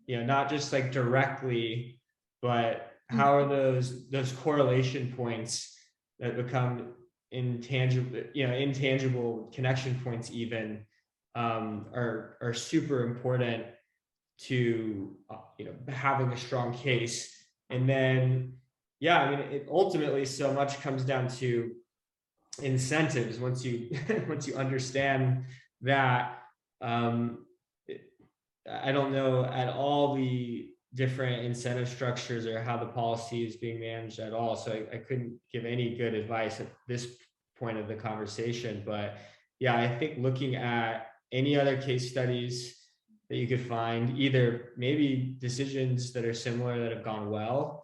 not just like directly, but how are those correlation points that become intangible connection points even are super important to having a strong case. And then I mean, it ultimately so much comes down to incentives. Once you understand that, I don't know at all the different incentive structures or how the policy is being managed at all, so I couldn't give any good advice at this point of the conversation. But I think looking at any other case studies that you could find, either maybe decisions that are similar that have gone well,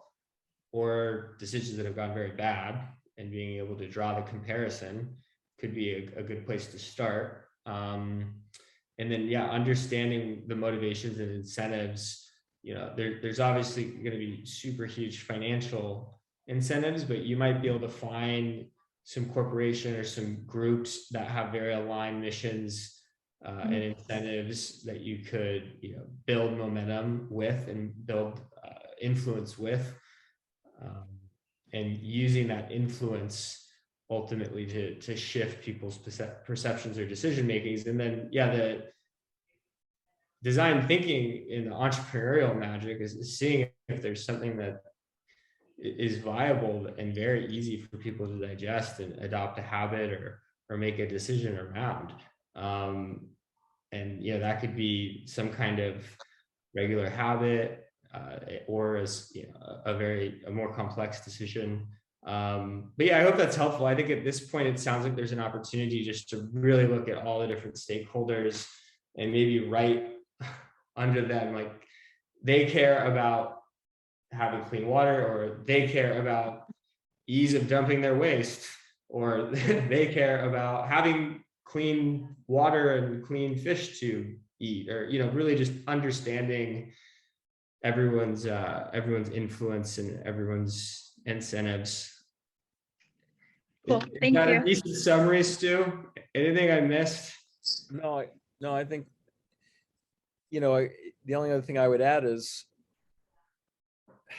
or decisions that have gone very bad, and being able to draw the comparison could be a good place to start. And then understanding the motivations and incentives. There's obviously going to be super huge financial incentives, but you might be able to find some corporation or some groups that have very aligned missions and incentives that you could build momentum with and build influence with, and using that influence ultimately to shift people's perceptions or decision makings. And then the design thinking in the entrepreneurial magic is seeing if there's something that is viable and very easy for people to digest and adopt a habit or make a decision around. And that could be some kind of regular habit, or as a more complex decision. But I hope that's helpful. I think at this point it sounds like there's an opportunity just to really look at all the different stakeholders and maybe write under them, like, they care about having clean water, or they care about ease of dumping their waste, or they care about having clean water and clean fish to eat, or really just understanding everyone's influence and everyone's incentives. Cool. Thank you. A decent summary, Stu? Anything I missed? No, I think the only other thing I would add is,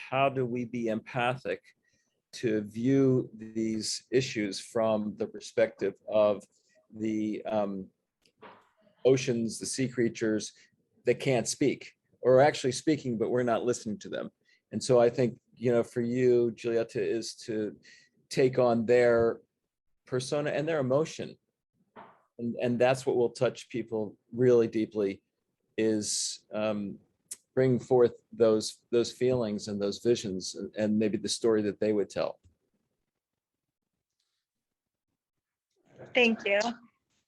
how do we be empathic to view these issues from the perspective of the oceans, the sea creatures that can't speak, or actually speaking, but we're not listening to them. And so I think, for you, Giulietta, is to take on their persona and their emotion. And that's what will touch people really deeply, is bring forth those feelings and those visions and maybe the story that they would tell. Thank you.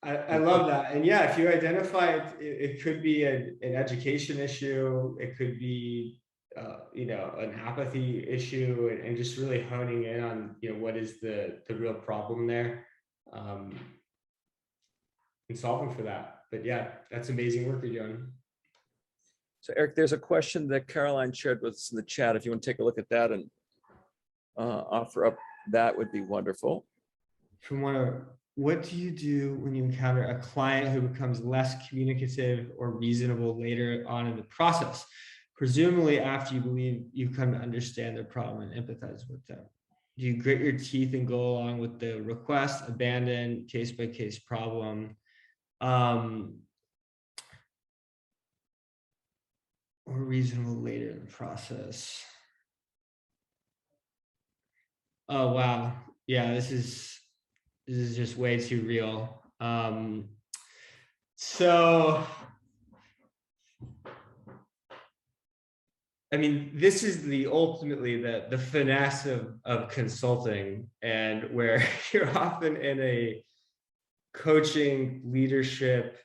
I love that. And yeah, if you identify it could be an education issue, it could be an apathy issue, and just really honing in on what is the real problem there, and solving for that. But yeah, that's amazing work you're doing. So Erik, there's a question that Caroline shared with us in the chat. If you want to take a look at that and offer up, that would be wonderful. From what do you do when you encounter a client who becomes less communicative or reasonable later on in the process? Presumably after you believe you've come to understand their problem and empathize with them. Do you grit your teeth and go along with the request, abandon case-by-case problem? Or reasonable later in the process? Oh, wow. Yeah, this is just way too real. So, I mean, this is ultimately the finesse of consulting, and where you're often in a coaching, leadership,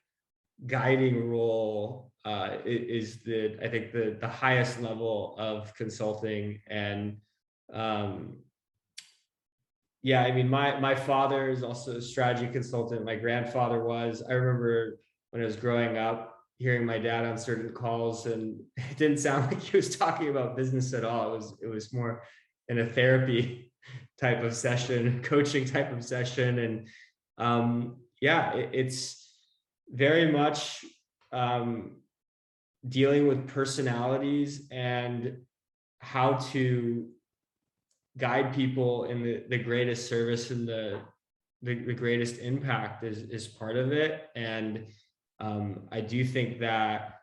guiding role, is I think the highest level of consulting. And yeah, I mean, my father is also a strategy consultant. My grandfather was. I remember when I was growing up, hearing my dad on certain calls, and it didn't sound like he was talking about business at all. It was more in a therapy type of session, coaching type of session. And yeah, it's very much dealing with personalities and how to guide people in the greatest service and the greatest impact is part of it. And I do think that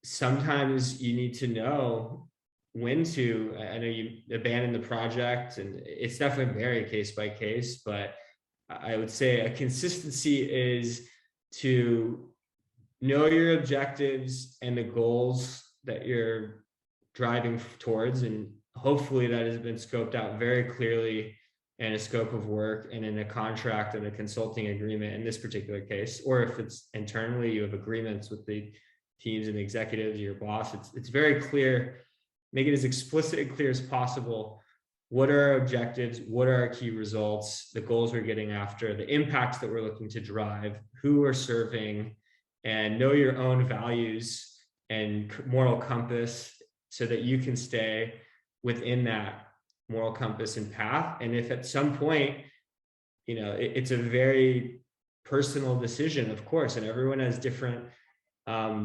sometimes you need to know when to, I know you abandon the project, and it's definitely very case by case, but I would say a consistency is to know your objectives and the goals that you're driving towards. And hopefully that has been scoped out very clearly in a scope of work and in a contract and a consulting agreement in this particular case. Or if it's internally, you have agreements with the teams and the executives, your boss, it's very clear. Make it as explicit and clear as possible. What are our objectives? What are our key results? The goals we're getting after, the impacts that we're looking to drive, who we're serving, and know your own values and moral compass so that you can stay within that moral compass and path. And if at some point, it's a very personal decision, of course, and everyone has different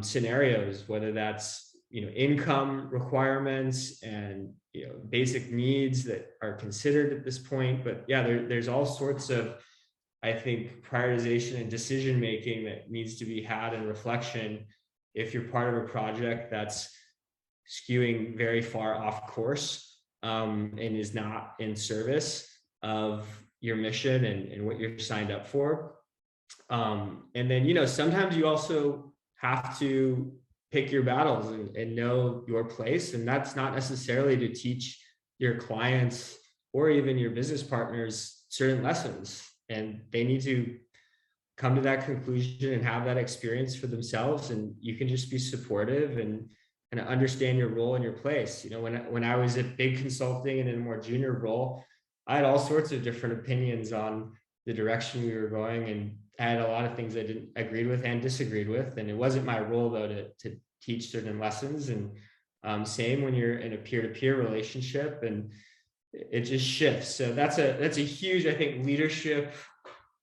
scenarios, whether that's income requirements and basic needs that are considered at this point. But yeah, there's all sorts of, I think, prioritization and decision making that needs to be had in reflection if you're part of a project that's skewing very far off course, and is not in service of your mission and what you're signed up for. And then sometimes you also have to pick your battles and know your place. And that's not necessarily to teach your clients or even your business partners certain lessons. And they need to come to that conclusion and have that experience for themselves. And you can just be supportive and understand your role and your place. When I was at big consulting and in a more junior role, I had all sorts of different opinions on the direction we were going, and I had a lot of things I didn't agree with and disagreed with. And it wasn't my role though to teach certain lessons. And same when you're in a peer-to-peer relationship, and it just shifts. So that's a huge, I think, leadership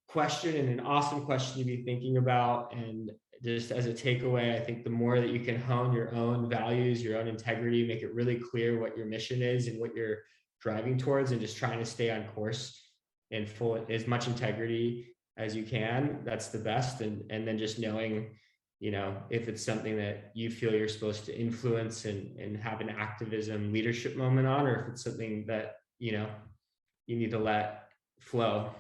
question, and an awesome question to be thinking about. And just as a takeaway, I think the more that you can hone your own values, your own integrity, make it really clear what your mission is and what you're driving towards, and just trying to stay on course and full as much integrity as you can, that's the best. And then just knowing, if it's something that you feel you're supposed to influence and have an activism leadership moment on, or if it's something that, you need to let flow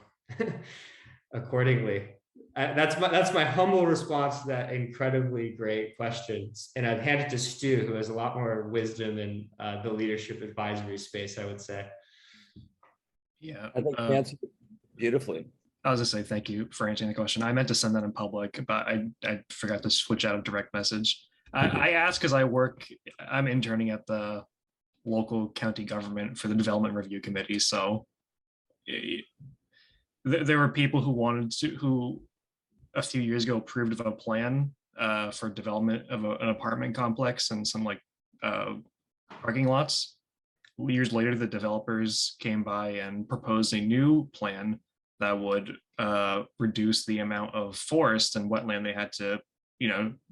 accordingly. That's my humble response to that incredibly great questions. And I'd hand it to Stu, who has a lot more wisdom in the leadership advisory space, I would say. Yeah, I think you answered it beautifully. I was gonna say thank you for answering the question. I meant to send that in public, but I forgot to switch out of direct message. I asked because I'm interning at the local county government for the development review committee. So there were people who a few years ago approved of a plan for development of an apartment complex and some parking lots. Years later, the developers came by and proposed a new plan that would reduce the amount of forest and wetland they had to,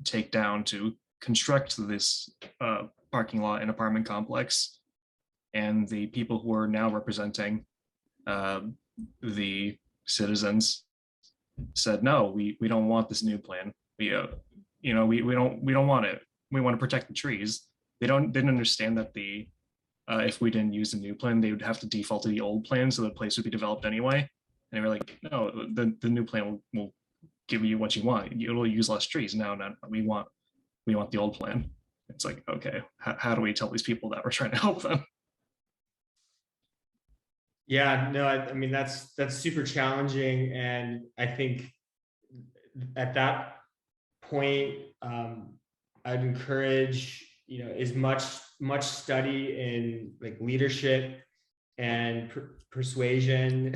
take down to construct this parking lot and apartment complex. And the people who are now representing the citizens said, no, we don't want this new plan. We don't want it. We want to protect the trees. They didn't understand that if we didn't use the new plan, they would have to default to the old plan, so the place would be developed anyway. And they were like, no, the new plan will give you what you want. It'll use less trees. No, we want the old plan. It's like, okay, how do we tell these people that we're trying to help them? Yeah, no, I mean, that's super challenging. And I think at that point, I'd encourage, as much study in leadership and persuasion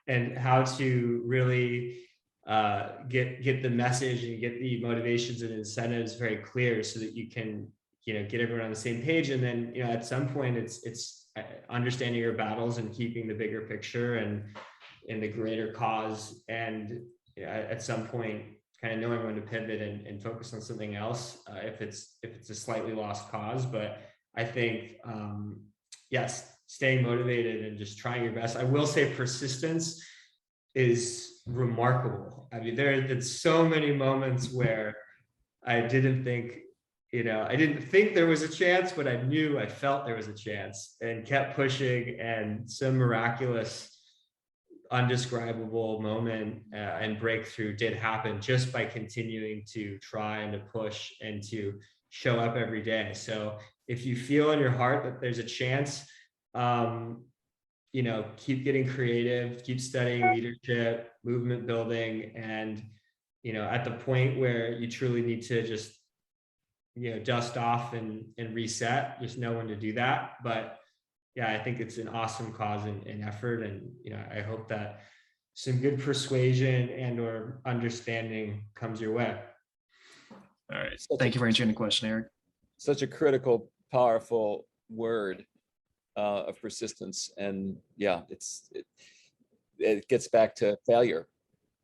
and how to really get the message and get the motivations and incentives very clear so that you can, get everyone on the same page. And then, at some point it's understanding your battles and keeping the bigger picture and in the greater cause. And at some point, kind of knowing when to pivot and focus on something else if it's a slightly lost cause. But I think, yes, staying motivated and just trying your best. I will say persistence is remarkable. I mean, there have been so many moments where I didn't think there was a chance, but I felt there was a chance and kept pushing, and some miraculous, undescribable moment and breakthrough did happen just by continuing to try and to push and to show up every day. So if you feel in your heart that there's a chance, keep getting creative, keep studying leadership, movement building, and, at the point where you truly need to just, dust off and reset, just know when to do that. But yeah, I think it's an awesome cause and effort. And, I hope that some good persuasion and or understanding comes your way. All right. Thank you for answering the question, Eric. Such a critical, powerful word of persistence. And yeah, it gets back to failure.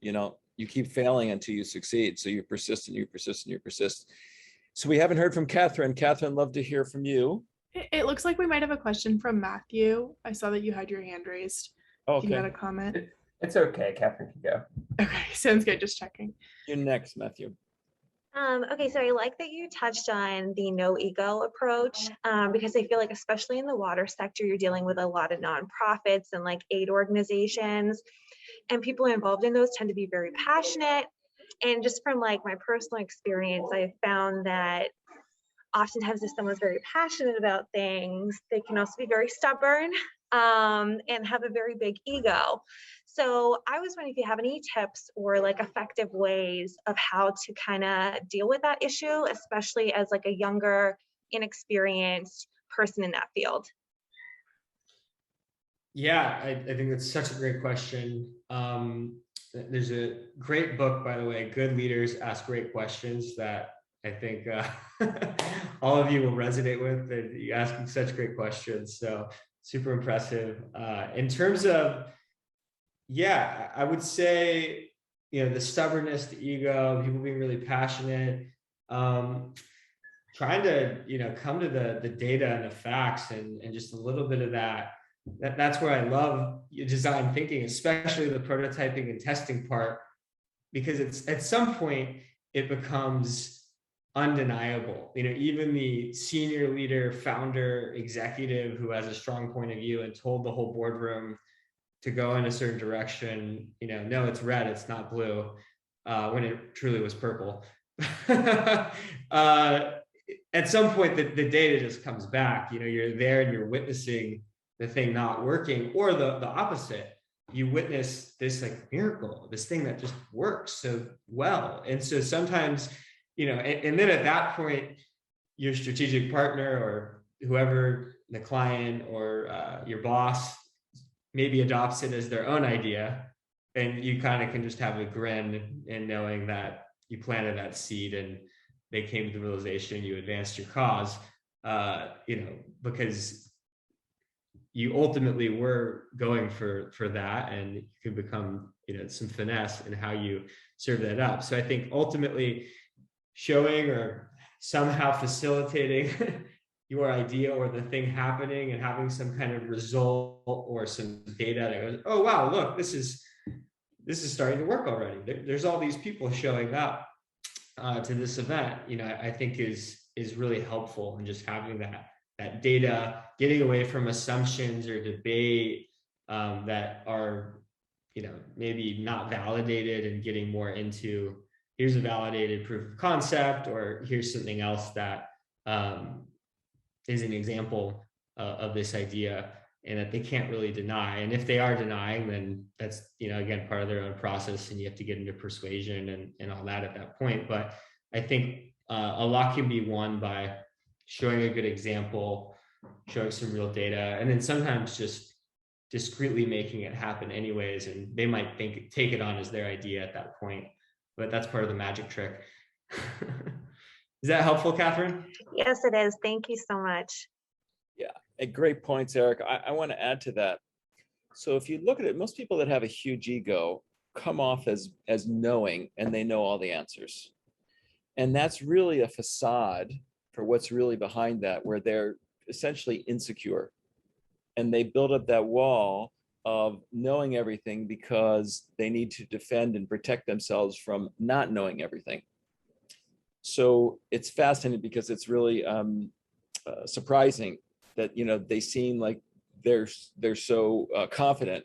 You keep failing until you succeed. So you persist and you persist and you persist. So we haven't heard from Catherine. Catherine, love to hear from you. It looks like we might have a question from Matthew. I saw that you had your hand raised. Okay. You had a comment? It's okay. Catherine can go. Okay, sounds good. Just checking. You're next, Matthew. Okay, so I like that you touched on the no ego approach because I feel like especially in the water sector, you're dealing with a lot of nonprofits and aid organizations, and people involved in those tend to be very passionate. And just from my personal experience, I've found that oftentimes if someone's very passionate about things, they can also be very stubborn and have a very big ego. So I was wondering if you have any tips or effective ways of how to kind of deal with that issue, especially as a younger, inexperienced person in that field. Yeah, I think that's such a great question. There's a great book, by the way, Good Leaders Ask Great Questions, that I think all of you will resonate with. You're asking such great questions. So super impressive. In terms of, I would say, the stubbornness, the ego, people being really passionate, trying to, come to the data and the facts and just a little bit of that. That's where I love design thinking, especially the prototyping and testing part, because it's at some point, it becomes undeniable. Even the senior leader, founder, executive who has a strong point of view and told the whole boardroom to go in a certain direction, no, it's red, it's not blue, when it truly was purple. At some point, the data just comes back. You're there and you're witnessing the thing not working, or the opposite. You witness this like miracle, this thing that just works so well. And so sometimes, and then at that point, your strategic partner or whoever, the client or your boss, maybe adopts it as their own idea, and you kind of can just have a grin in knowing that you planted that seed and they came to the realization, you advanced your cause, because you ultimately were going for that, and you could become, some finesse in how you serve that up. So I think ultimately showing or somehow facilitating your idea or the thing happening and having some kind of result or some data that goes, oh wow, look, this is starting to work already. There's all these people showing up to this event, I think is really helpful, and just having that data, getting away from assumptions or debate that are, maybe not validated, and getting more into, here's a validated proof of concept, or here's something else that is an example of this idea, and that they can't really deny. And if they are denying, then that's, again, part of their own process, and you have to get into persuasion and all that at that point. But I think a lot can be won by showing a good example, showing some real data, and then sometimes just discreetly making it happen anyways. And they might take it on as their idea at that point, but that's part of the magic trick. Is that helpful, Catherine? Yes, it is. Thank you so much. Yeah, great points, Eric. I want to add to that. So if you look at it, most people that have a huge ego come off as knowing, and they know all the answers. And that's really a facade for what's really behind that, where they're essentially insecure. And they build up that wall of knowing everything because they need to defend and protect themselves from not knowing everything. So it's fascinating because it's really surprising that, they seem like they're so confident,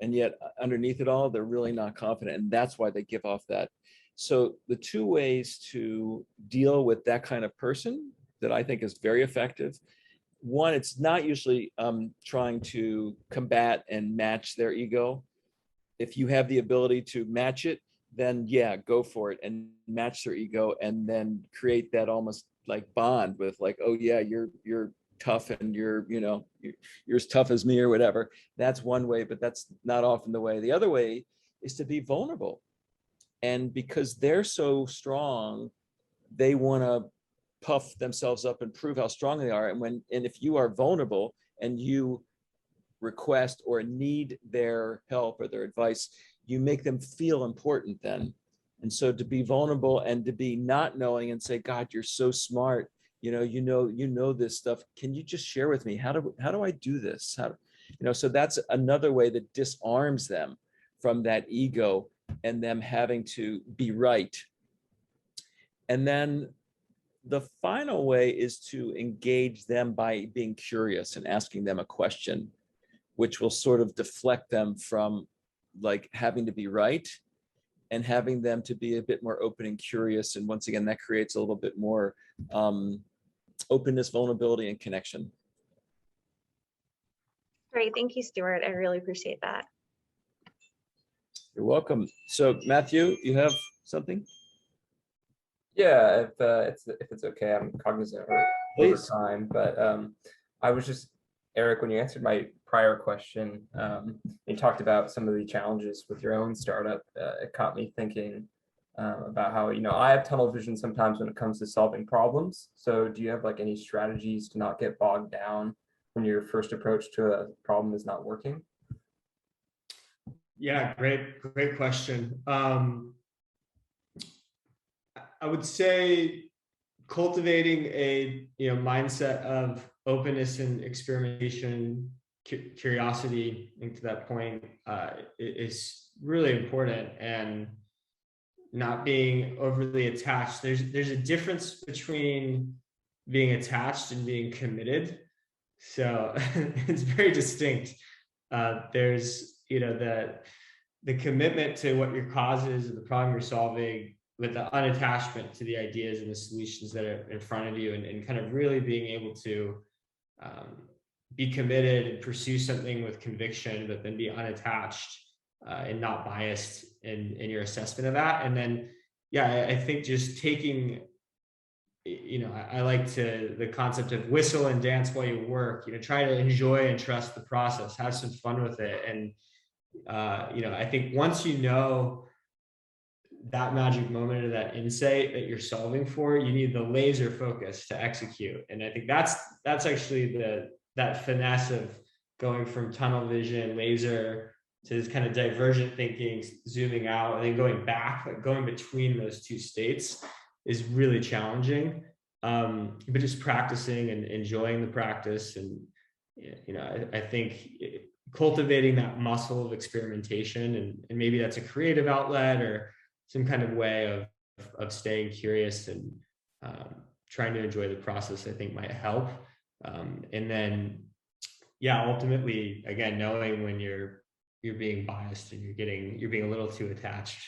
and yet underneath it all, they're really not confident. And that's why they give off that. So the two ways to deal with that kind of person that I think is very effective. One, it's not usually trying to combat and match their ego. If you have the ability to match it, then yeah, go for it and match their ego, and then create that almost like bond with like, oh yeah, you're tough, and you're as tough as me or whatever. That's one way, but that's not often the way. The other way is to be vulnerable. And because they're so strong, they want to puff themselves up and prove how strong they are. And if you are vulnerable and you request or need their help or their advice, you make them feel important then. And so to be vulnerable and to be not knowing and say, God, you're so smart. You know this stuff. Can you just share with me? How do I do this? So that's another way that disarms them from that ego and them having to be right. And then the final way is to engage them by being curious and asking them a question, which will sort of deflect them from like having to be right, and having them to be a bit more open and curious. And once again, that creates a little bit more openness, vulnerability, and connection. Great. Thank you, Stuart. I really appreciate that. You're welcome. So Matthew, you have something? Yeah, if it's okay, I'm cognizant over time, but I was just, Eric, when you answered my prior question, you talked about some of the challenges with your own startup. It caught me thinking about how, I have tunnel vision sometimes when it comes to solving problems. So do you have like any strategies to not get bogged down when your first approach to a problem is not working? Yeah, great question. I would say cultivating a mindset of openness and experimentation, curiosity, I think to that point, is really important. And not being overly attached. There's a difference between being attached and being committed. So it's very distinct. There's, the commitment to what your cause is or the problem you're solving, with the unattachment to the ideas and the solutions that are in front of you, and kind of really being able to be committed and pursue something with conviction, but then be unattached and not biased in your assessment of that. And then, yeah, I think just taking, I like the concept of whistle and dance while you work, try to enjoy and trust the process, have some fun with it. And, I think once you know that magic moment or that insight that you're solving for, you need the laser focus to execute. And I think that's actually that finesse of going from tunnel vision, laser, to this kind of divergent thinking, zooming out, and then going back, like going between those two states is really challenging. But just practicing and enjoying the practice, and I think cultivating that muscle of experimentation, and maybe that's a creative outlet or some kind of way of staying curious and trying to enjoy the process, I think might help. And then, yeah, ultimately, again, knowing when you're being biased and you're being a little too attached,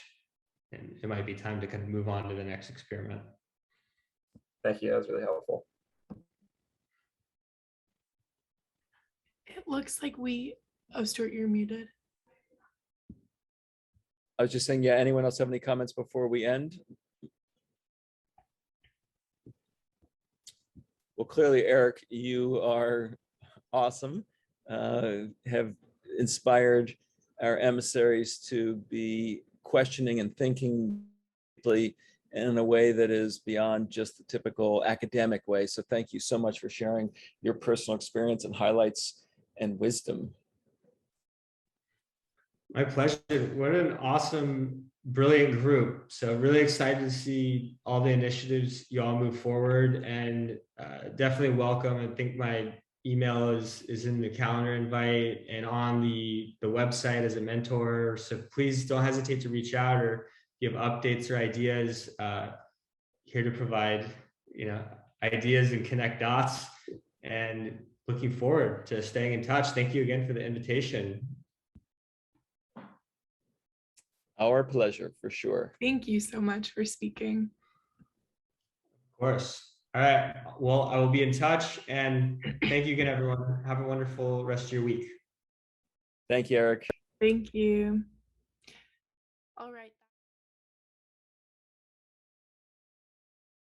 and it might be time to kind of move on to the next experiment. Thank you. That was really helpful. It looks like oh, Stuart, you're muted. I was just saying, yeah, anyone else have any comments before we end? Well, clearly, Erik, you are awesome. Have inspired our emissaries to be questioning and thinking deeply in a way that is beyond just the typical academic way. So thank you so much for sharing your personal experience and highlights and wisdom. My pleasure. What an awesome, brilliant group. So really excited to see all the initiatives you all move forward, and definitely welcome. I think my email is in the calendar invite and on the website as a mentor. So please don't hesitate to reach out, or give updates or ideas. Here to provide, ideas and connect dots, and looking forward to staying in touch. Thank you again for the invitation. Our pleasure, for sure. Thank you so much for speaking. Of course. All right. Well, I will be in touch, and thank you again, everyone. Have a wonderful rest of your week. Thank you, Erik. Thank you. All right.